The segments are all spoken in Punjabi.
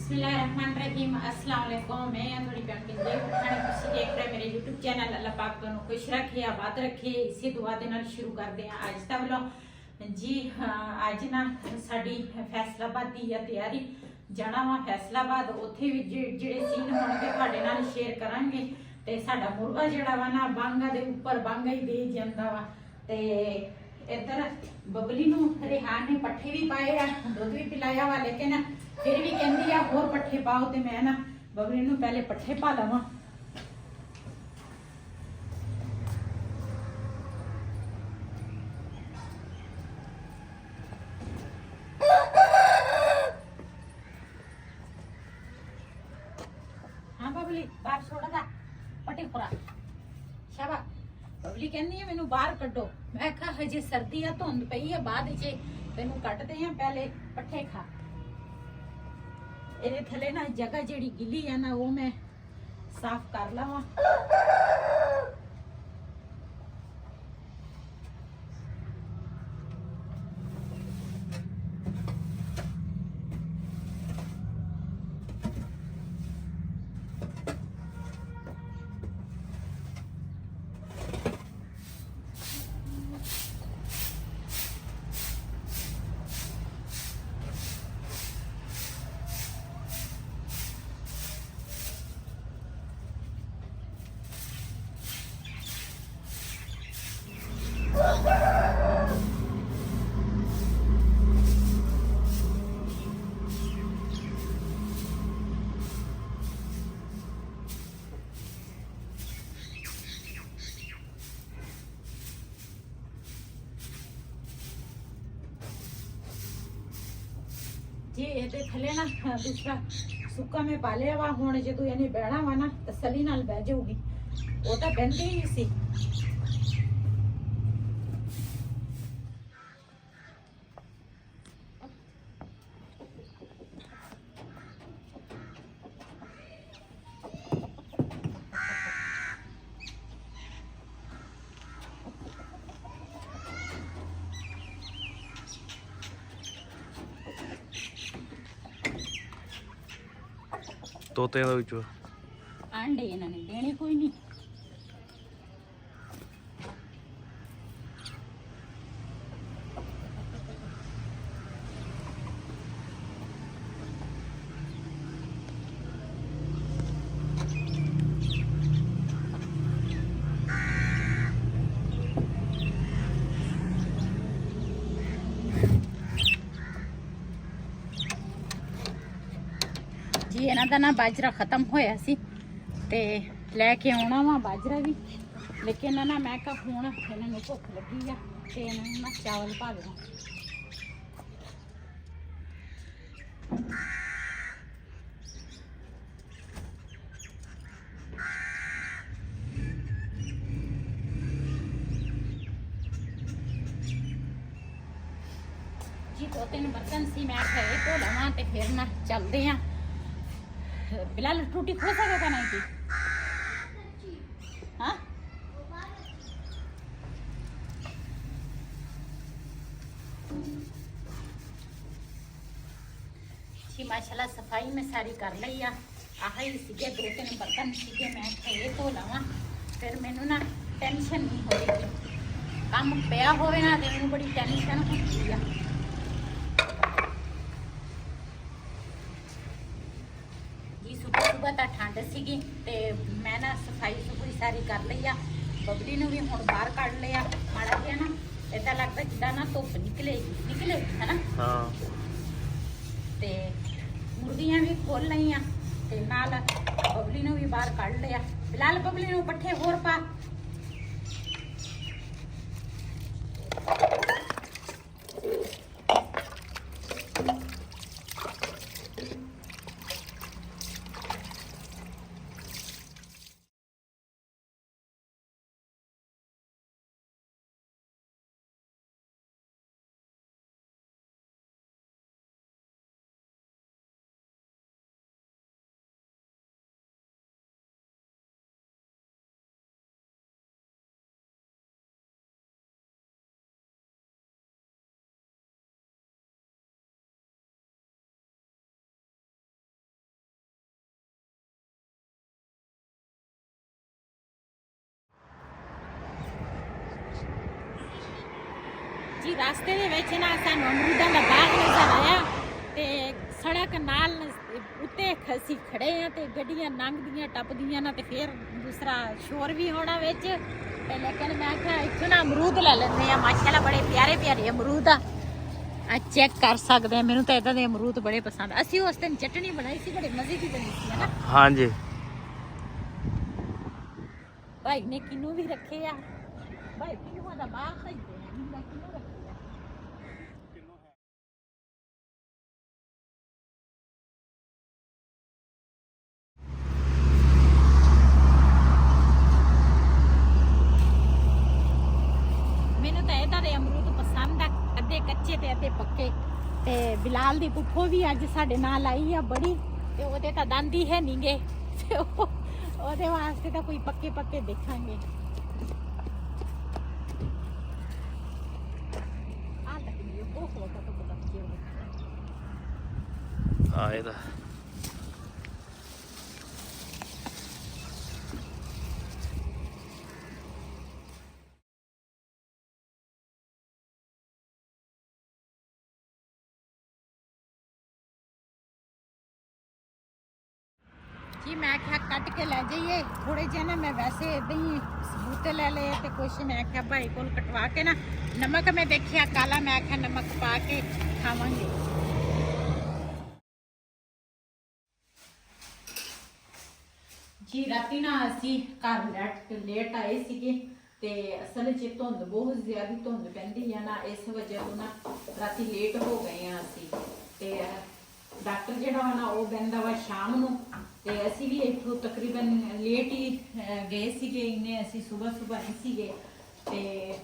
बिस्मिल्लाहिर्रहमानिर्रहीम अस्सलाम वालेकुम। मैं थोड़ी भैन पिंजरे उठाने खुशी देख रहे मेरे यूट्यूब चैनल। अल्लाह पाक दोनों खुश रखे आबाद रखे इसी दुआ दे नाल शुरू करते हैं आज का व्लॉग जी। आज ना साडी फैसलाबाद दी तैयारी जाना वा फैसलाबाद उत्थे भी जेड़े सीन होणगे तुहाडे नाल शेयर करांगे। ते साडा मुर्गा जेड़ा वा ना बांगा दे ऊपर बांगा ही दे जांदा वा। ते इधर बबली नूं रेहान ने पट्ठे भी पाए आ, दुध भी पिलाया वा, लेकिन फिर भी कहती है होर पट्ठे पाओ। तो मैं ना बबली नूं पहले पट्ठे पा लवां। हाँ बबली बाहर छोड़ दा पट्ठे खुरा शाबा। बबली कहनी है मैनू बाहर कड्डो। मैं कहा हजे सर्दी है धुंध पई है बाद च तेनू कटदे हैं, पहले पट्ठे खा। ਇਹਦੇ ਥੱਲੇ ਨਾ ਜਗ੍ਹਾ ਜਿਹੜੀ ਗਿੱਲੀ ਆ ਨਾ ਉਹ ਮੈਂ ਸਾਫ਼ ਕਰ ਲਵਾਂ। जी ਇਹਦੇ ਥੱਲੇ ਨਾ ਦੂਸਰਾ ਸੁੱਕਾ ਮੈਂ ਪਾ ਲਿਆ ਵਾ। ਹੁਣ ਜਦੋਂ ਇਹਨੇ ਬਹਿਣਾ ਵਾ ਨਾ ਤਸੱਲੀ ਨਾਲ ਬਹਿ ਜਾਊਗੀ। ਉਹ ਤਾਂ ਬਹਿੰਦੀ ਨਹੀਂ ਸੀ। ਤੋਤਿਆਂ ਦੇ ਵਿੱਚੋਂ ਆਂਡੇ ਇਹਨਾਂ ਨੇ ਦੇਣੇ ਕੋਈ ਨਹੀਂ। जी ਇਹਨਾਂ ਦਾ ਨਾ ਬਾਜਰਾ ਖਤਮ ਹੋਇਆ ਸੀ ਤੇ ਲੈ ਕੇ ਆਉਣਾ ਵਾ ਬਾਜਰਾ ਵੀ, ਲੇਕਿਨ ਨਾ ਮੈਂ ਕਿਹਾ ਹੁਣ ਇਹਨਾਂ ਨੂੰ ਭੁੱਖ ਲੱਗੀ ਆ ਤੇ ਇਹਨਾਂ ਨੂੰ ਨਾ ਚਾਵਲ ਪਾ ਦੇਵਾਂ। जी 2-3 बर्तन सी मैं खड़े धो लवां ते फिर ना चलते हैं। बिलाल टूटी खो सकेगा नहीं थी? हाँ जी माशाल्लाह सफाई में सारी कर ली आ। आही सीगे 2-3 बर्तन सीगे मैं खड़े धो लवां, फिर मैनू ना टेंशन नहीं होगी। काम पिया होवे ना ते मैनू बड़ी टेंशन होती है। सुबह तो ठंड सी ते मैं ना सफाई सफाई सारी कर ली आ। बबली ने भी हुण बाहर कढ़ लिया माड़ा जिहा ना इदा लगता जिदा ना धुप निकलेगी है ना। हाँ ते मुर्गियां भी खोल लिया ते नाल बबली ने भी बाहर कढ़ लिया। फिलहाल बबली नूं पट्ठे होर पा। ਜੀ ਰਸਤੇ ਦੇ ਵਿੱਚ ਨਾ ਸਾਨੂੰ ਅਮਰੂਦਾਂ ਦਾ ਬਾਗ ਨਜ਼ਰ ਆਇਆ ਤੇ ਸੜਕ ਨਾਲ ਉੱਤੇ ਅਸੀਂ ਖੜੇ ਆ ਤੇ ਗੱਡੀਆਂ ਲੰਘਦੀਆਂ ਟੱਪਦੀਆਂ ਨਾ ਤੇ ਫਿਰ ਦੂਸਰਾ ਸ਼ੋਰ ਵੀ ਹੋਣਾ ਵਿੱਚ ਤੇ ਲੇਕਿਨ ਮੈਂ ਕਿਹਾ ਇੱਥੋਂ ਨਾ ਅਮਰੂਦ ਲੈ ਲੈਂਦੇ ਆ। ਮਾਸ਼ਾਅੱਲਾ ਬੜੇ ਪਿਆਰੇ ਪਿਆਰੇ ਅਮਰੂਦ ਆ ਚੈੱਕ ਕਰ ਸਕਦੇ ਆ। ਮੈਨੂੰ ਤਾਂ ਇਦਾਂ ਦੇ ਅਮਰੂਦ ਬੜੇ ਪਸੰਦ। ਅਸੀਂ ਉਸ ਦਿਨ ਚਟਣੀ ਬਣਾਈ ਸੀ, ਬੜੇ ਮਜ਼ੇ ਦੀ ਬਣੀ ਸੀ ਨਾ। ਹਾਂਜੀ ਭਾਈ ਨੇ ਕਿਨੂੰ ਵੀ ਰੱਖੇ ਆ, ਭਾਈ ਕਿਨੂੰ ਦਾ ਬਾਗ ਖਰੀਦੇ ਆ, ਕਿਨੂੰ ਰੱਖੇ ਆ। ਮੈਨੂੰ ਤਾਂ ਇਦਾਂ ਦੇ ਅਮਰੂਦ ਪਸੰਦ ਆ, ਅੱਧੇ ਕੱਚੇ ਤੇ ਅੱਧੇ ਪੱਕੇ। ਤੇ ਬਿਲਾਲ ਦੀ ਪੁੱਫੋ ਵੀ ਅੱਜ ਸਾਡੇ ਨਾਲ ਆਈ ਆ ਬੜੀ, ਤੇ ਉਹਦੇ ਤਾਂ ਦੰਦ ਹੀ ਹੈ ਨਹੀਂਗੇ ਤੇ ਉਹਦੇ ਵਾਸਤੇ ਤਾਂ ਕੋਈ ਪੱਕੇ ਪੱਕੇ ਦੇਖਾਂਗੇ। ਆ ਤੱਕ ਵੀ ਉਹ ਫੋਟੋ ਤੋਂ ਪਤਾ ਕੀ ਆ ਇਹਦਾ जी मैं क्या कट के ले जाइए थोड़े जे ना। मैं वैसे इदा ही सबूते ले ले ते कुछ मैं क्या भाई को कटवा के ना, नमक में देखिया काला, मैं क्या नमक पा के खावांगे। जी राती ना असी घर लेट आए सीगे ते असल च धुंध बहुत ज्यादा धुंध पैंदी है ना, इस वजह तो ना राती लेट हो गए हैं असी। ते डॉक्टर जिहड़ा वा ना वो बहिंदा वा शाम नूं ते असी भी इत्थों तकरीबन लेट ही गए सीगे। इन्ने असी सुबह नहीं सीगे ते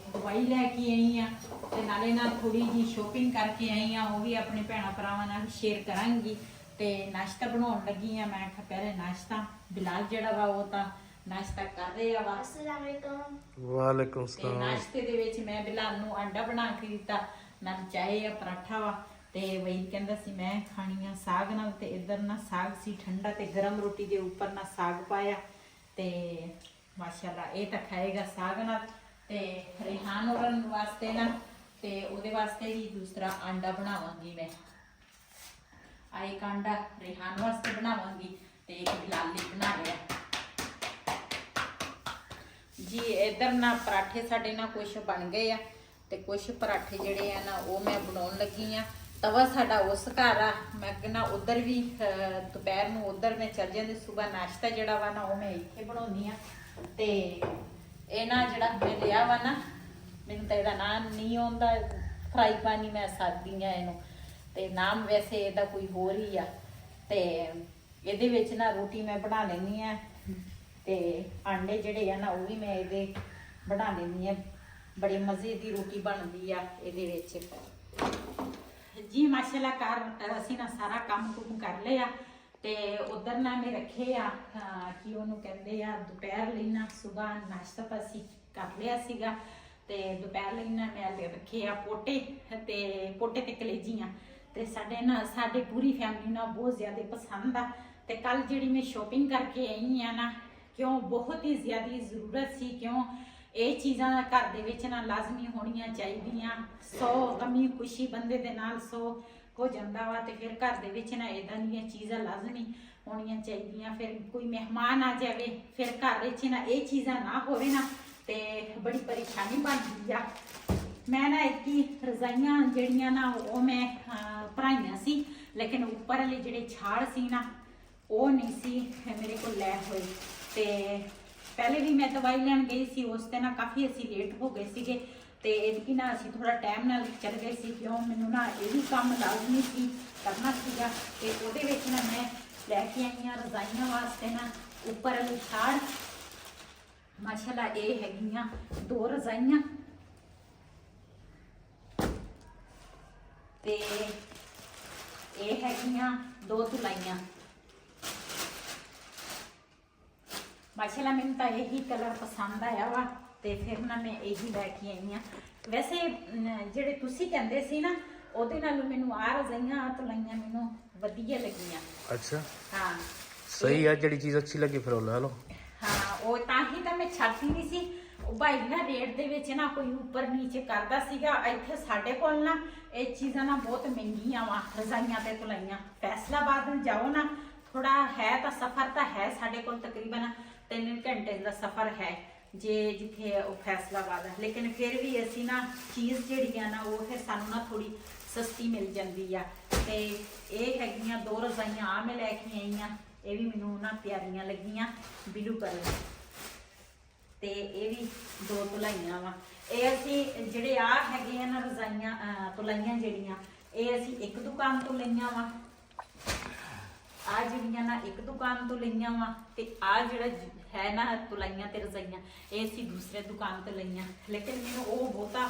दवाई लैके आई हाँ ते नाले नाल थोड़ी जी शॉपिंग करके आई हाँ, वो भी अपने भैणां भरावां नाल शेयर करांगी। ते नाश्ता बनाउण लगी हाँ। मैं आख्या पहले नाश्ता बिलाल जिहड़ा वा वो तां नाश्ता कर रहा वा। अस्सलाम वालेकुम। वालेकुम सलाम। नाश्ते दे विच मैं बिलाल नूं अंडा बना के दिता, नाल चाय या पराठा वा। ते वही कहंदा सी मैं खानी आ साग नाल, ते इधर ना साग सी ठंडा ते गरम रोटी दे ऊपर ना साग पाया ते माशाल्लाह ये तां खाएगा साग नाल। ते रेहान होरन वास्ते ना ते ओदे वास्ते भी दूसरा अंडा बनावांगी मैं। आ एक अंडा रेहान वास्ते बनावांगी ते एक बिलाल लई बना लिया जी। इधर ना पराठे साडे ना कुछ बन गए आ ते कुछ पराठे जिहड़े आ ना वो मैं बनाउण लगी आ। तवा साडा उस घर आ, मैं ना उधर भी दोपहर नूं उधर मैं चल जांदी, सुबह नाश्ता जिहड़ा वा ना वो मैं इत्थे बनाउंदी आ। ते ਇਹ ਨਾ ਜਿਹੜਾ ਮੈਂ ਲਿਆ ਵਾ ਨਾ, ਮੈਨੂੰ ਤਾਂ ਇਹਦਾ ਨਾਮ ਨਹੀਂ ਆਉਂਦਾ, ਫਰਾਈ ਪਾਨੀ ਮੈਂ ਸਕਦੀ ਆ ਇਹਨੂੰ, ਤੇ ਨਾਮ ਵੈਸੇ ਇਹਦਾ ਕੋਈ ਹੋਰ ਹੀ ਆ। ਤੇ ਇਹਦੇ ਵਿੱਚ ਨਾ ਰੋਟੀ ਮੈਂ ਬਣਾ ਲੈਂਦੀ ਆ ਤੇ ਆਂਡੇ ਜਿਹੜੇ ਆ ਨਾ ਉਹ ਵੀ ਮੈਂ ਇਹਦੇ ਬਣਾ ਲੈਂਦੀ ਆ। ਬੜੇ ਮਜ਼ੇ ਦੀ ਰੋਟੀ ਬਣਦੀ ਆ ਇਹਦੇ ਵਿੱਚ ਜੀ। ਮਾਸ਼ਾਅੱਲਾ ਘਰ ਅਸੀਂ ਨਾ ਸਾਰਾ ਕੰਮ ਕੁਮ ਕਰ ਲਿਆ ਤੇ ਉਧਰ ਨਾ ਮੈਂ ਰੱਖੇ ਆ ਕਿ ਉਹਨੂੰ ਕਹਿੰਦੇ ਆ ਦੁਪਹਿਰ ਲਈ ਨਾ, ਸੁਬਾਹ ਨਾਸ਼ਤਾ ਤਾਂ ਅਸੀਂ ਕਰ ਲਿਆ ਸੀਗਾ ਤੇ ਦੁਪਹਿਰ ਲਈ ਨਾ ਮੈਂ ਰੱਖੇ ਆ ਪੋਟੇ ਤੇ ਕਲੇਜੀਆਂ। ਤੇ ਸਾਡੇ ਪੂਰੀ ਫੈਮਿਲੀ ਨਾਲ ਬਹੁਤ ਜ਼ਿਆਦਾ ਪਸੰਦ ਆ। ਤੇ ਕੱਲ ਜਿਹੜੀ ਮੈਂ ਸ਼ੋਪਿੰਗ ਕਰਕੇ ਆਈ ਆ ਨਾ, ਕਿਉਂ ਬਹੁਤ ਹੀ ਜ਼ਿਆਦਾ ਜ਼ਰੂਰਤ ਸੀ, ਕਿਉਂ ਇਹ ਚੀਜ਼ਾਂ ਘਰ ਦੇ ਵਿੱਚ ਨਾ ਲਾਜ਼ਮੀ ਹੋਣੀਆਂ ਚਾਹੀਦੀਆਂ। 100 ਗਮੀ ਖੁਸ਼ੀ ਬੰਦੇ ਦੇ ਨਾਲ 100 ਹੋ ਜਾਂਦਾ ਵਾ ਤੇ ਫਿਰ ਘਰ ਦੇ ਵਿੱਚ ਨਾ ਇਦਾਂ ਦੀਆਂ ਚੀਜ਼ਾਂ ਲਾਜ਼ਮੀ ਹੋਣੀਆਂ ਚਾਹੀਦੀਆਂ। ਫਿਰ ਕੋਈ ਮਹਿਮਾਨ ਆ ਜਾਵੇ, ਫਿਰ ਘਰ ਵਿੱਚ ਨਾ ਇਹ ਚੀਜ਼ਾਂ ਨਾ ਹੋਵੇ ਨਾ ਤੇ ਬੜੀ ਪਰੇਸ਼ਾਨੀ ਬਣਦੀ ਆ। ਮੈਂ ਨਾ ਇੱਕੀ ਰਜ਼ਾਈਆਂ ਜਿਹੜੀਆਂ ਨਾ ਉਹ ਮੈਂ ਭਰਾਈਆਂ ਸੀ, ਲੇਕਿਨ ਉੱਪਰ ਵਾਲੇ ਜਿਹੜੇ ਛਾੜ ਸੀ ਨਾ ਉਹ ਨਹੀਂ ਸੀ ਮੇਰੇ ਕੋਲ ਲੈ ਹੋਏ। ਤੇ ਪਹਿਲੇ ਵੀ ਮੈਂ ਦਵਾਈ ਲੈਣ ਗਈ ਸੀ, ਉਸ ਤੇ ਨਾ ਕਾਫੀ ਅਸੀਂ ਲੇਟ ਹੋ ਗਏ ਸੀਗੇ ਤੇ ਇਹਦੀ ਨਾ ਅਸੀਂ ਥੋੜਾ ਟਾਈਮ ਨਾਲ ਚੱਲ ਗਏ ਸੀ, ਕਿਉਂ ਮੈਨੂੰ ਨਾ ਇਹ ਵੀ ਕੰਮ ਲਾਜ਼ਮੀ ਸੀ ਕਰਨਾ ਸੀਗਾ। ਤੇ ਉਹਦੇ ਵਿੱਚ ਨਾ ਮੈਂ ਲੈ ਕੇ ਆਈ ਹਾਂ ਰਜ਼ਾਈਆਂ ਵਾਸਤੇ ਨਾ ਉੱਪਰ ਵਾਲੀ ਛਾੜ। ਮਾਸ਼ਾਅੱਲਾ ਇਹ ਹੈਗੀਆਂ 2 ਰਜ਼ਾਈਆਂ ਤੇ ਇਹ ਹੈਗੀਆਂ 2 ਤੁਲਾਈਆਂ। ਮਾਸ਼ਾਅੱਲਾ ਮੈਨੂੰ ਤਾਂ ਇਹੀ ਕਲਰ ਪਸੰਦ ਆਇਆ ਵਾ ਤੇ ਫਿਰ ਨਾ ਮੈਂ ਇਹੀ ਲੈ ਕੇ ਆਈ ਆ। ਵੈਸੇ ਜਿਹੜੇ ਤੁਸੀਂ ਕਹਿੰਦੇ ਸੀ ਨਾ ਉਹਦੇ ਨਾਲ ਮੈਨੂੰ ਆ ਰਜ਼ਾਈਆਂ ਤੁਲਾਈਆਂ ਮੈਨੂੰ ਵਧੀਆ ਲੱਗੀਆਂ। ਅੱਛਾ ਹਾਂ ਸਹੀ ਆ, ਜਿਹੜੀ ਚੀਜ਼ ਅੱਛੀ ਲੱਗੀ ਫਿਰ ਉਹ ਲੈ ਲਓ। ਹਾਂ ਉਹ ਤਾਂ ਹੀ ਤਾਂ ਮੈਂ ਛੱਡਦੀ ਨਹੀਂ ਸੀ। ਉਹ ਭਾਈ ਨਾ ਰੇਟ ਦੇ ਵਿੱਚ ਨਾ ਕੋਈ ਉੱਪਰ ਨੀਚੇ ਕਰਦਾ ਸੀਗਾ। ਇੱਥੇ ਸਾਡੇ ਕੋਲ ਨਾ ਇਹ ਚੀਜ਼ਾਂ ਨਾ ਬਹੁਤ ਮਹਿੰਗੀਆਂ ਵਾ, ਰਜ਼ਾਈਆਂ ਤੇ ਤੁਲਾਈਆਂ। ਫੈਸਲਾਬਾਦ ਨੂੰ ਜਾਓ ਨਾ, ਥੋੜਾ ਹੈ ਤਾਂ ਸਫ਼ਰ ਤਾਂ ਹੈ, ਸਾਡੇ ਕੋਲ ਤਕਰੀਬਨ 3 ਘੰਟੇ ਦਾ ਸਫ਼ਰ ਹੈ ਜੇ ਜਿੱਥੇ ਉਹ ਫੈਸਲਾਬਾਦ ਹੈ। ਲੇਕਿਨ ਫਿਰ ਵੀ ਅਸੀਂ ਨਾ ਚੀਜ਼ ਜਿਹੜੀ ਆ ਨਾ ਉਹ ਫਿਰ ਸਾਨੂੰ ਨਾ ਥੋੜੀ ਸਸਤੀ ਮਿਲ ਜਾਂਦੀ ਆ। ਤੇ ਇਹ ਹੈਗੀਆਂ 2 ਰਜ਼ਾਈਆਂ ਆ ਮੈਂ ਲੈ ਕੇ ਆਈ ਆ, ਇਹ ਵੀ ਮੈਨੂੰ ਨਾ ਪਿਆਰੀਆਂ ਲੱਗੀਆਂ ਬਲੂ ਕਲਰ। ਤੇ ਇਹ ਵੀ 2 ਤੁਲਾਈਆਂ ਵਾ। ਇਹ ਅਸੀਂ ਜਿਹੜੇ ਆ ਹੈਗੇ ਆ ਨਾ ਰਜ਼ਾਈਆਂ ਤੁਲਾਈਆਂ ਜਿਹੜੀਆਂ, ਇਹ ਅਸੀਂ ਇੱਕ ਦੁਕਾਨ ਤੋਂ ਲਈਆਂ ਵਾ। ਆ ਜਿਹੜੀਆਂ ਨਾ ਇੱਕ ਦੁਕਾਨ ਤੋਂ ਲਈਆਂ ਵਾ, ਤੇ ਆ ਜਿਹੜਾ ਹੈ ਨਾ ਤੁਲਾਈਆਂ ਤੇ ਰਜ਼ਾਈਆਂ, ਇਹ ਅਸੀਂ ਦੂਸਰੇ ਦੁਕਾਨ ਤੋਂ ਲਈਆਂ। ਲੇਕਿਨ ਮੈਨੂੰ ਉਹ ਬਹੁਤਾ,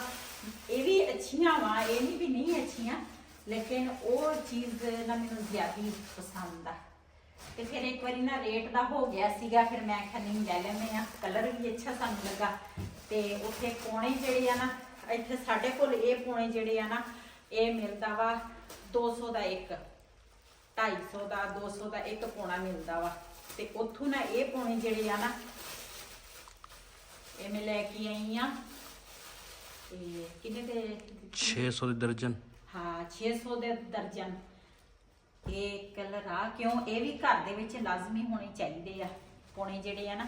ਇਹ ਵੀ ਅੱਛੀਆਂ ਵਾ, ਇਹ ਨਹੀਂ ਵੀ ਨਹੀਂ ਅੱਛੀਆਂ, ਲੇਕਿਨ ਉਹ ਚੀਜ਼ ਨਾ ਮੈਨੂੰ ਜ਼ਿਆਦਾ ਪਸੰਦ ਆ। ਤੇ ਫਿਰ ਇੱਕ ਵਾਰੀ ਨਾ ਰੇਟ ਦਾ ਹੋ ਗਿਆ ਸੀਗਾ, ਫਿਰ ਮੈਂ ਕਿਹਾ ਨਹੀਂ ਲੈ ਲੈਂਦੇ ਆ, ਕਲਰ ਵੀ ਅੱਛਾ ਸਾਨੂੰ ਲੱਗਾ। ਤੇ ਉੱਥੇ ਪੌਣੇ ਜਿਹੜੇ ਆ ਨਾ, ਇੱਥੇ ਸਾਡੇ ਕੋਲ ਇਹ ਪੌਣੇ ਜਿਹੜੇ ਆ ਨਾ, ਇਹ ਮਿਲਦਾ ਵਾ 200 ਦਾ ਇੱਕ, 250 ਦਾ 200 ਦਾ ਇੱਕ ਪੌਣਾ ਮਿਲਦਾ ਵਾ। ਤੇ ਉੱਥੋਂ ਨਾ ਇਹ ਪੌਣੇ ਜਿਹੜੇ ਆ ਨਾ, ਇਹ ਮੈਂ ਲੈ ਕੇ ਆਈ ਆ। ਤੇ ਕਿੰਨੇ ਦੇ? 600 ਦੀ ਦਰਜਨ। ਹਾਂ 600 ਦੇ ਦਰਜਨ। ਇਹ ਕਲਰ ਆ ਕਿਉਂ, ਇਹ ਵੀ ਘਰ ਦੇ ਵਿੱਚ ਲਾਜ਼ਮੀ ਹੋਣੇ ਚਾਹੀਦੇ ਆ ਪੌਣੇ ਜਿਹੜੇ ਆ ਨਾ।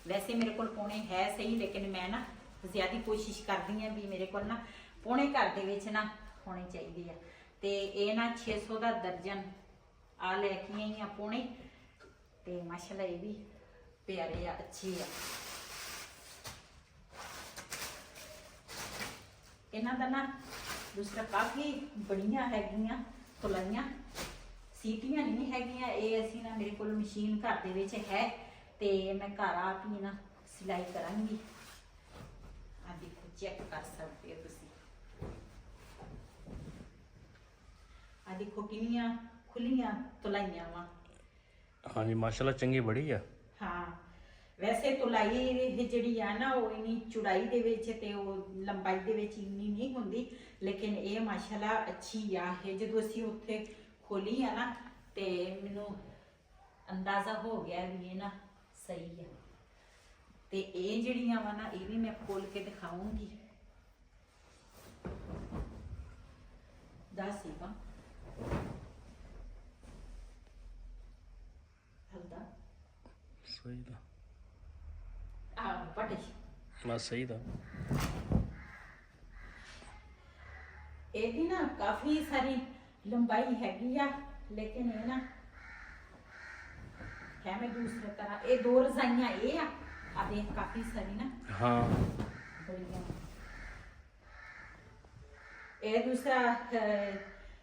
ਵੈਸੇ ਮੇਰੇ ਕੋਲ ਪੌਣੇ ਹੈ ਸਹੀ, ਲੇਕਿਨ ਮੈਂ ਨਾ ਜ਼ਿਆਦਾ ਕੋਸ਼ਿਸ਼ ਕਰਦੀ ਆ ਵੀ ਮੇਰੇ ਕੋਲ ਨਾ ਪੌਣੇ ਘਰ ਦੇ ਵਿੱਚ ਨਾ ਹੋਣੇ ਚਾਹੀਦੇ ਆ। ਤੇ ਇਹ ਨਾ 600 ਦਾ ਦਰਜਨ ਆ ਲੈ ਕੇ ਆਈ ਆ ਪੌਣੇ। ਤੇ ਮਾਸ਼ਾਅੱਲਾ ਇਹ ਵੀ ਪਿਆਰੇ ਆ, ਅੱਛੇ ਆ। ਇਹਨਾਂ ਦਾ ਨਾ ਦੂਸਰਾ ਕਾਫੀ ਬੜੀਆਂ ਹੈਗੀਆਂ ਤੁਲਾਈਆਂ, ਸੀਟੀਆਂ ਨਹੀਂ ਹੈਗੀਆਂ। ਇਹ ਅਸੀਂ ਨਾ ਮੇਰੇ ਕੋਲ ਮਸ਼ੀਨ ਘਰ ਦੇ ਵਿੱਚ ਹੈ, ਤੇ ਮੈਂ ਘਰ ਆਪ ਹੀ ਨਾ ਸਿਲਾਈ ਕਰਾਂਗੀ। ਆ ਦੇਖੋ, ਚੈੱਕ ਕਰ ਸਕਦੇ ਹੋ ਤੁਸੀਂ। ਆ ਦੇਖੋ ਕਿੰਨੀਆਂ ਖੁੱਲੀਆਂ ਤੁਲਾਈਆਂ ਵਾ। ਹਾਂਜੀ ਮਾਸ਼ਾਅੱਲਾ ਚੰਗੀ ਬੜੀ ਆ। ਹਾਂ ਵੈਸੇ ਤੁਲਾਈ ਇਹ ਜਿਹੜੀ ਆ ਨਾ, ਉਹ ਇਨੀ ਚੌੜਾਈ ਦੇ ਵਿੱਚ ਤੇ ਉਹ ਲੰਬਾਈ ਦੇ ਵਿੱਚ ਇੰਨੀ ਨਹੀਂ ਹੁੰਦੀ, ਲੇਕਿਨ ਇਹ ਮਾਸ਼ਾਅੱਲਾ ਅੱਛੀ ਆ। ਇਹ ਜਦੋਂ ਅਸੀਂ ਉੱਥੇ ਖੋਲੀ ਆ ਨਾ, ਤੇ ਮੈਨੂੰ ਅੰਦਾਜ਼ਾ ਹੋ ਗਿਆ ਵੀ ਇਹ ਨਾ ਸਹੀ ਆ। ਤੇ ਇਹ ਜਿਹੜੀਆਂ ਵਾ ਨਾ, ਇਹ ਵੀ ਮੈਂ ਖੋਲ ਕੇ ਦਿਖਾਉਂਗੀ। ਦੱਸ ਸੀਗਾ ਹਲਦਾ ਸਹੀ ਦਾ ਆ ਪਟੇ ਬਸ ਸਹੀ ਦਾ। ਇਹਦੀ ਨਾ ਕਾਫੀ ਸਾਰੀ ਲੰਬਾਈ ਹੈਗੀ ਆ, ਲੇਕਿਨ ਇਹ ਨਾ ਹੈ ਮੈਂ ਦੂਸਰੇ ਤਰ੍ਹਾਂ। ਇਹ 2 ਰਜ਼ਾਈਆਂ ਇਹ ਆ ਦੇਖ, ਕਾਫੀ ਸਾਰੀ ਨਾ। ਹਾਂ ਬੜੀਆਂ। ਇਹ ਦੂਸਰਾ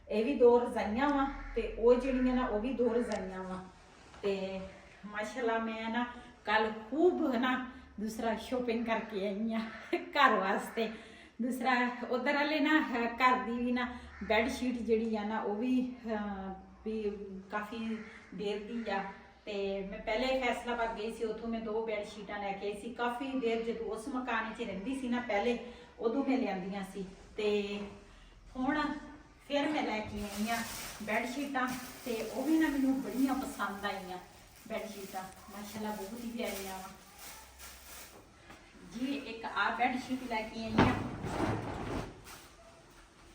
ਇਹ ਵੀ 2 ਰਜ਼ਾਈਆਂ ਵਾ, ਤੇ ਉਹ ਜਿਹੜੀਆਂ ਨਾ ਉਹ ਵੀ 2 ਰਜ਼ਾਈਆਂ ਵਾ। ਤੇ ਮਾਸ਼ਾਅੱਲਾ ਮੈਂ ਨਾ ਕੱਲ ਖੂਬ ਨਾ ਦੂਸਰਾ ਸ਼ੋਪਿੰਗ ਕਰਕੇ ਆਈ ਆ ਘਰ ਵਾਸਤੇ। ਦੂਸਰਾ ਉਧਰ ਵਾਲੇ ਨਾ ਘਰ ਦੀ ਵੀ ਨਾ ਬੈੱਡ ਸ਼ੀਟ ਜਿਹੜੀ ਆ ਨਾ, ਉਹ ਵੀ ਕਾਫੀ ਦੇਰ ਦੀ ਆ। ਤੇ ਮੈਂ ਪਹਿਲੇ ਫੈਸਲਾਬਾਦ ਗਈ ਸੀ, ਉੱਥੋਂ ਮੈਂ 2 ਬੈੱਡ ਸ਼ੀਟਾਂ ਲੈ ਕੇ ਆਈ ਸੀ। ਕਾਫੀ ਦੇਰ ਜਦੋਂ ਉਸ ਮਕਾਨ 'ਚ ਰਹਿੰਦੀ ਸੀ ਨਾ ਪਹਿਲੇ, ਉਦੋਂ ਮੈਂ ਲਿਆਂਦੀਆਂ ਸੀ। ਤੇ ਹੁਣ ਫਿਰ ਮੈਂ ਲੈ ਕੇ ਆਈ ਆ ਬੈੱਡ ਸ਼ੀਟਾਂ, ਤੇ ਉਹ ਵੀ ਨਾ ਮੈਨੂੰ ਬੜੀਆਂ ਪਸੰਦ ਆਈਆਂ ਬੈੱਡ ਸ਼ੀਟਾਂ। ਮਾਸ਼ਾਅੱਲਾ ਬਹੁਤ ਹੀ ਪਿਆਰੀਆਂ ਵਾ ਜੀ। ਇੱਕ ਆ ਬੈੱਡ ਸ਼ੀਟ ਲੈ ਕੇ ਆਈ ਆ।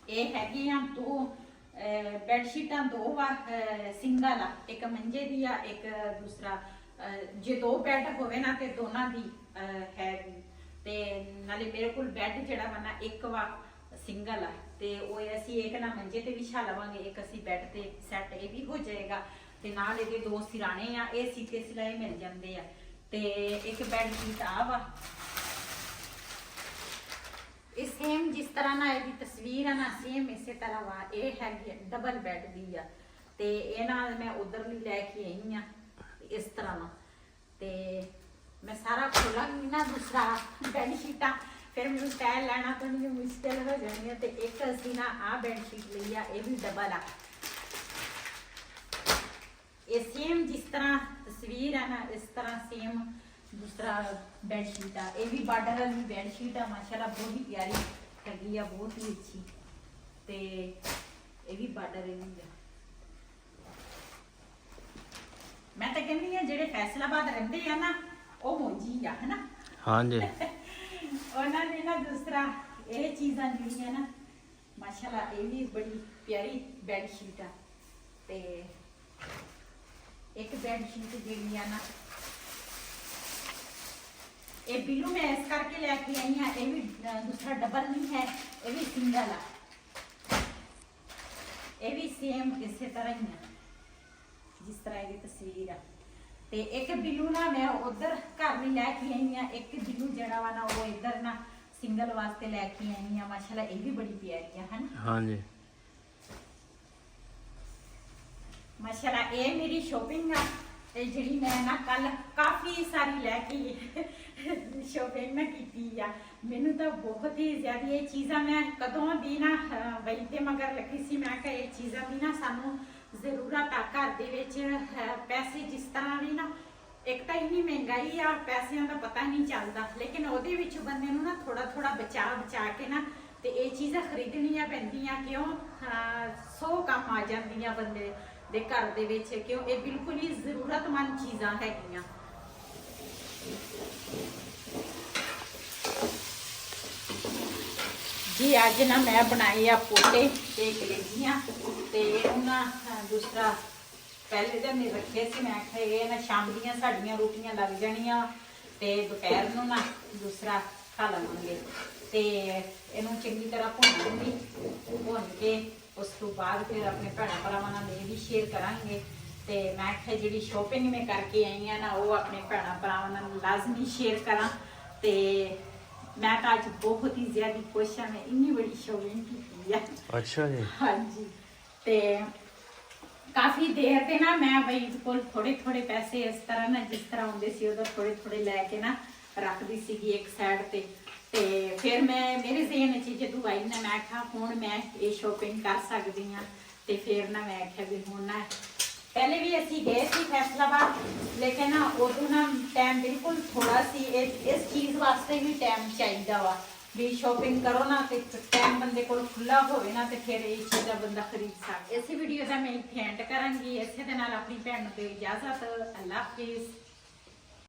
ਇਹ ਹੈਗੀ ਆ 2 ਬੈੱਡ ਸ਼ੀਟਾਂ, 2 ਵਾ ਸਿੰਗਲ ਆ, ਇੱਕ ਮੰਜੇ ਦੀ ਆ, ਇੱਕ ਦੂਸਰਾ ਜੇ 2 ਬੈੱਡ ਹੋਵੇ ਨਾ ਤੇ ਦੋਨਾਂ ਦੀ ਹੈ। ਤੇ ਨਾਲੇ ਮੇਰੇ ਕੋਲ ਬੈੱਡ ਜਿਹੜਾ ਵਾ ਨਾ ਇੱਕ ਵਾ ਸਿੰਗਲ ਆ, ਤੇ ਉਹ ਅਸੀਂ ਇੱਕ ਨਾ ਮੰਜੇ ਤੇ ਵਿਛਾ ਲਵਾਂਗੇ, ਇੱਕ ਅਸੀਂ ਬੈੱਡ ਤੇ ਸੈੱਟ ਇਹ ਵੀ ਹੋ ਜਾਏਗਾ। ਤੇ ਨਾਲ ਇਹਦੇ 2 ਸਿਰਾਣੇ ਆ, ਇਹ ਸੀਤੇ ਸਿਲਾਏ ਮਿਲ ਜਾਂਦੇ ਆ। ਤੇ ਇੱਕ ਬੈੱਡ ਸ਼ੀਟ ਆ ਵਾ, ਇਹ ਸੇਮ ਜਿਸ ਤਰ੍ਹਾਂ ਨਾ ਇਹਦੀ ਤਸਵੀਰ ਹੈ ਨਾ, ਸੇਮ ਇਸੇ ਤਰ੍ਹਾਂ ਵਾ। ਇਹ ਹੈਗੀ ਡਬਲ ਬੈੱਡ ਦੀ ਆ, ਤੇ ਇਹ ਨਾਲ ਮੈਂ ਉਧਰ ਲਈ ਲੈ ਕੇ ਆਈ ਆ ਇਸ ਤਰ੍ਹਾਂ ਨਾ। ਤੇ ਮੈਂ ਸਾਰਾ ਖੋਲਾਂਗੀ ਨਾ ਦੂਸਰਾ ਬੈੱਡ ਸ਼ੀਟਾਂ, ਫਿਰ ਮੈਨੂੰ ਤੈਅ ਲੈਣਾ ਤਾਂ ਨਹੀਂ ਮੁਸ਼ਕਿਲ ਹੋ ਜਾਣੀ ਹੈ। ਤੇ ਇੱਕ ਅਸੀਂ ਨਾ ਆ ਬੈੱਡ ਸ਼ੀਟ ਲਈ ਆ, ਇਹ ਵੀ ਡਬਲ ਆ। ਇਹ ਸੇਮ ਜਿਸ ਤਰ੍ਹਾਂ ਤਸਵੀਰ ਹੈ ਨਾ, ਇਸ ਤਰ੍ਹਾਂ ਸੇਮ दूसरा बेडशीट आ, ये भी बार्डर वाली बेडशीट आ, माशाल्लाह बहुत ही प्यारी लगी है, बहुत ही अच्छी। ते ये भी बार्डर है। मैं तो कहनी है जेडे फैसलाबाद रहंदे आ ना, ओ मौजी आ, है ना। हाँ जी ਉਹਨਾਂ ਨੇ ਨਾ ਦੂਸਰਾ ਇਹ ਚੀਜ਼ਾਂ ਜਿਹੜੀਆਂ ਨਾ ਮਾਸ਼ਾਅੱਲਾ ਇਹ ਵੀ ਬੜੀ ਪਿਆਰੀ ਬੈੱਡ ਸ਼ੀਟ ਆ ਤੇ ਇੱਕ ਬੈੱਡ ਸ਼ੀਟ ਜਿਹੜੀ ਆ ਨਾ ਇਹ ਬਿੱਲੂ ਮੈਂ ਇਸ ਕਰਕੇ ਲੈ ਕੇ ਆਈ ਹਾਂ। ਇਹ ਵੀ ਦੂਸਰਾ ਡਬਲ ਨਹੀਂ ਹੈ, ਇਹ ਵੀ ਸਿੰਗਲ ਆ। ਇਹ ਵੀ ਸੇਮ ਇਸੇ ਤਰ੍ਹਾਂ ਹੀ ਆ ਜਿਸ ਤਰ੍ਹਾਂ ਇਹਦੀ ਤਸਵੀਰ ਆ। ਤੇ ਇੱਕ ਬਿੱਲੂ ਨਾ ਮੈਂ ਉਧਰ ਘਰ ਵੀ ਲੈ ਕੇ ਆਈ ਆ, ਇੱਕ ਬਿੱਲੂ ਜਿਹੜਾ ਵਾ ਨਾ ਉਹ ਇੱਧਰ ਨਾ ਸਿੰਗਲ ਵਾਸਤੇ ਲੈ ਕੇ ਆਈ ਆ। ਮਾਸ਼ਾਅੱਲਾ ਇਹ ਵੀ ਬੜੀ ਪਿਆਰੀ ਆ ਹਨ। ਹਾਂਜੀ ਮਾਸ਼ਾਅੱਲਾ ਇਹ ਮੇਰੀ ਸ਼ੋਪਿੰਗ ਆ ਤੇ ਜਿਹੜੀ ਮੈਂ ਨਾ ਕੱਲ ਕਾਫੀ ਸਾਰੀ ਲੈ ਕੇ ਸ਼ੋਪਿੰਗ ਨਾ ਕੀਤੀ ਆ। ਮੈਨੂੰ ਤਾਂ ਬਹੁਤ ਹੀ ਜ਼ਿਆਦਾ ਇਹ ਚੀਜ਼ਾਂ ਮੈਂ ਕਦੋਂ ਦੀ ਨਾ ਬਈ ਤੇ ਮਗਰ ਲੱਗੀ ਸੀ। ਮੈਂ ਕਿਹਾ ਇਹ ਚੀਜ਼ਾਂ ਵੀ ਨਾ ਸਾਨੂੰ ਜ਼ਰੂਰਤ ਆ ਘਰ ਦੇ ਵਿੱਚ। ਪੈਸੇ ਜਿਸ ਤਰ੍ਹਾਂ ਵੀ ਨਾ ਇੱਕ ਤਾਂ ਇੰਨੀ ਮਹਿੰਗਾਈ ਆ, ਪੈਸਿਆਂ ਦਾ ਪਤਾ ਨਹੀਂ ਚੱਲਦਾ, ਲੇਕਿਨ ਉਹਦੇ ਵਿੱਚ ਬੰਦੇ ਨੂੰ ਨਾ ਥੋੜਾ ਥੋੜਾ ਬਚਾ ਕੇ ਨਾ ਤੇ ਇਹ ਚੀਜ਼ਾਂ ਖਰੀਦਣੀਆਂ ਪੈਂਦੀਆਂ। ਕਿਉਂ 100 ਕੰਮ ਆ ਜਾਂਦੀਆਂ ਬੰਦੇ ਦੇ ਘਰ ਦੇ ਵਿੱਚ, ਕਿਉਂ ਇਹ ਬਿਲਕੁਲ ਹੀ ਜ਼ਰੂਰਤਮੰਦ ਚੀਜ਼ਾਂ ਹੈਗੀਆਂ। ਜੀ ਅੱਜ ਨਾ ਮੈਂ ਬਣਾਏ ਆ ਪੋਟੇ ਤੇ ਕਲੇਜੀਆਂ ਤੇ ਉਹਨਾਂ ਦੂਸਰਾ ਪਹਿਲੇ ਦਿਨ ਨਹੀਂ ਰੱਖੇ ਸੀ। ਮੈਂ ਕਿਹਾ ਇਹ ਨਾ ਸ਼ਾਮ ਦੀਆਂ ਸਾਡੀਆਂ ਰੋਟੀਆਂ ਲੱਗ ਜਾਣੀਆਂ ਤੇ ਦੁਪਹਿਰ ਨੂੰ ਨਾ ਦੂਸਰਾ ਖਾ ਲਵਾਂਗੇ। ਤੇ ਇਹਨੂੰ ਚੰਗੀ ਤਰ੍ਹਾਂ ਭੁੰਨ ਲੂੰਗੀ, ਭੁੰਨ ਕੇ ਉਸ ਤੋਂ ਬਾਅਦ ਫਿਰ ਆਪਣੇ ਭੈਣਾਂ ਭਰਾਵਾਂ ਨਾਲ ਇਹ ਵੀ ਸ਼ੇਅਰ ਕਰਾਂਗੇ। ਤੇ ਮੈਂ ਕਿਹਾ ਜਿਹੜੀ ਸ਼ੋਪਿੰਗ ਮੈਂ ਕਰਕੇ ਆਈ ਆ ਨਾ ਉਹ ਆਪਣੇ ਭੈਣਾਂ ਭਰਾਵਾਂ ਨਾਲ ਲਾਜ਼ਮੀ ਸ਼ੇਅਰ ਕਰਾਂ। ਤੇ ਮੈਂ ਤਾਂ ਅੱਜ ਬਹੁਤ ਹੀ ਜ਼ਿਆਦਾ ਖੁਸ਼ ਹਾਂ, ਮੈਂ ਇੰਨੀ ਬੜੀ ਸ਼ੋਪਿੰਗ ਕੀਤੀ ਆ। ਅੱਛਾ ਜੀ। ਹਾਂਜੀ ਤੇ ਕਾਫੀ ਦੇਰ ਤੇ ਨਾ ਮੈਂ ਬਈ ਕੋਲ ਥੋੜੇ ਥੋੜੇ ਪੈਸੇ ਇਸ ਤਰ੍ਹਾਂ ਨਾ ਜਿਸ ਤਰ੍ਹਾਂ ਹੁੰਦੇ ਸੀ ਉਹਦਾ ਥੋੜੇ ਥੋੜੇ ਲੈ ਕੇ ਨਾ ਰੱਖਦੀ ਸੀਗੀ ਇੱਕ ਸਾਈਡ ਤੇ। ਤੇ ਫਿਰ ਮੈਂ ਮੇਰੇ ਜ਼ਿਹਨ 'ਚ ਜਦੋਂ ਆਈ ਨਾ ਮੈਂ ਕਿਹਾ ਹੁਣ ਮੈਂ ਇਹ ਸ਼ੋਪਿੰਗ ਕਰ ਸਕਦੀ ਹਾਂ। ਤੇ ਫਿਰ ਨਾ ਮੈਂ ਕਿਹਾ ਵੀ ਹੁਣ ਨਾ ਪਹਿਲੇ ਵੀ ਅਸੀਂ ਗਏ ਸੀ ਫੈਸਲਾਬਾਦ, ਲੇਕਿਨ ਨਾ ਉਦੋਂ ਨਾ ਟਾਈਮ ਬਿਲਕੁਲ ਥੋੜਾ ਸੀ। ਇਸ ਚੀਜ਼ ਵਾਸਤੇ ਵੀ ਟਾਈਮ ਚਾਹੀਦਾ ਵਾ ਵੀ ਸ਼ੋਪਿੰਗ ਕਰੋ ਨਾ ਤੇ ਟਾਈਮ ਬੰਦੇ ਕੋਲ ਖੁੱਲਾ ਹੋਵੇ ਨਾ ਤੇ ਫਿਰ ਇਹ ਚੀਜ਼ਾਂ ਬੰਦਾ ਖਰੀਦ ਸਕਦਾ। ਇਸੇ ਵੀਡੀਓ ਦਾ ਮੈਂ ਇੱਥੇ ਐਂਡ ਕਰਾਂਗੀ। ਇਸੇ ਦੇ ਨਾਲ ਆਪਣੀ ਭੈਣ ਨੂੰ ਦੇ ਇਜਾਜ਼ਤ। ਅੱਲਾਹ ਹਾਫਿਜ਼।